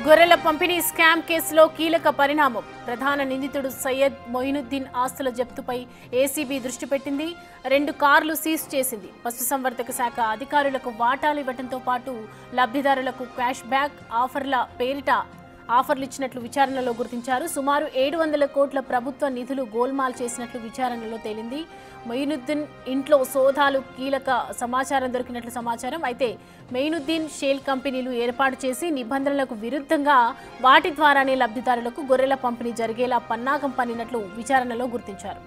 గొర్రెల పంపిణీ స్కామ్ కేసులో కీలక పరిణామం. ప్రధాన నిందితుడు సయ్యద్ మొయినుద్దీన్ ఆస్తుల జప్తుపై ఏసీబీ దృష్టి పెట్టింది. 2 కార్లు సీజ్ చేసింది. పశుసంవర్ధక శాఖ అధికారులకు వాటాలు ఇవ్వడంతో పాటు లబ్ధిదారులకు క్యాష్ బ్యాక్ ఆఫర్ల పేరిట ఆఫర్లు ఇచ్చినట్లు విచారణలో గుర్తించారు. సుమారు 700 కోట్ల ప్రభుత్వ నిధులు గోల్మాల్ చేసినట్లు విచారణలో తేలింది. మొయినుద్దీన్ ఇంట్లో సోదాలు కీలక సమాచారం దొరికినట్లు సమాచారం. అయితే మొయినుద్దీన్ షేల్ కంపెనీలు ఏర్పాటు చేసి నిబంధనలకు విరుద్ధంగా వాటి ద్వారానే లబ్ధిదారులకు గొర్రెల పంపిణీ జరిగేలా పన్నాగం పన్నినట్లు విచారణలో గుర్తించారు.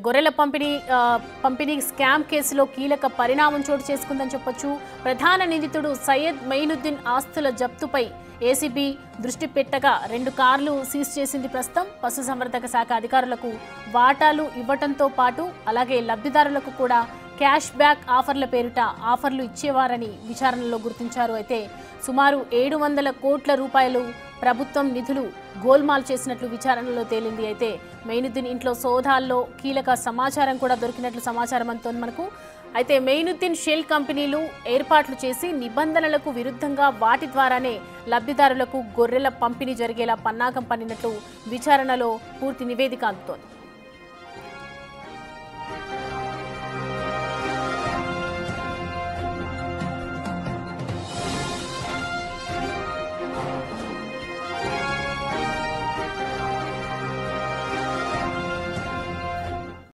గొర్రెల పంపిణీ స్కామ్ కేసులో కీలక పరిణామం చోటు చేసుకుందని చెప్పొచ్చు. ప్రధాన నిందితుడు సయ్యద్ మొయినుద్దీన్ ఆస్తుల జప్తుపై ఏసీబీ దృష్టి పెట్టగా 2 కార్లు సీజ్ చేసింది. ప్రస్తుతం పశుసంవర్ధక శాఖ అధికారులకు వాటాలు ఇవ్వటంతో పాటు అలాగే లబ్ధిదారులకు కూడా క్యాష్ బ్యాక్ ఆఫర్ల పేరిట ఆఫర్లు ఇచ్చేవారని విచారణలో గుర్తించారు. అయితే సుమారు 700 కోట్ల రూపాయలు ప్రభుత్వం నిధులు గోల్మాల్ చేసినట్లు విచారణలో తేలింది. అయితే మొయినుద్దీన్ ఇంట్లో సోదాల్లో కీలక సమాచారం కూడా దొరికినట్లు సమాచారం అంతోంది మనకు. అయితే మొయినుద్దీన్ షెల్ కంపెనీలు ఏర్పాట్లు చేసి నిబంధనలకు విరుద్ధంగా వాటి ద్వారానే లబ్ధిదారులకు గొర్రెల పంపిణీ జరిగేలా పన్నాగం పన్నినట్లు విచారణలో పూర్తి నివేదిక అందుతోంది.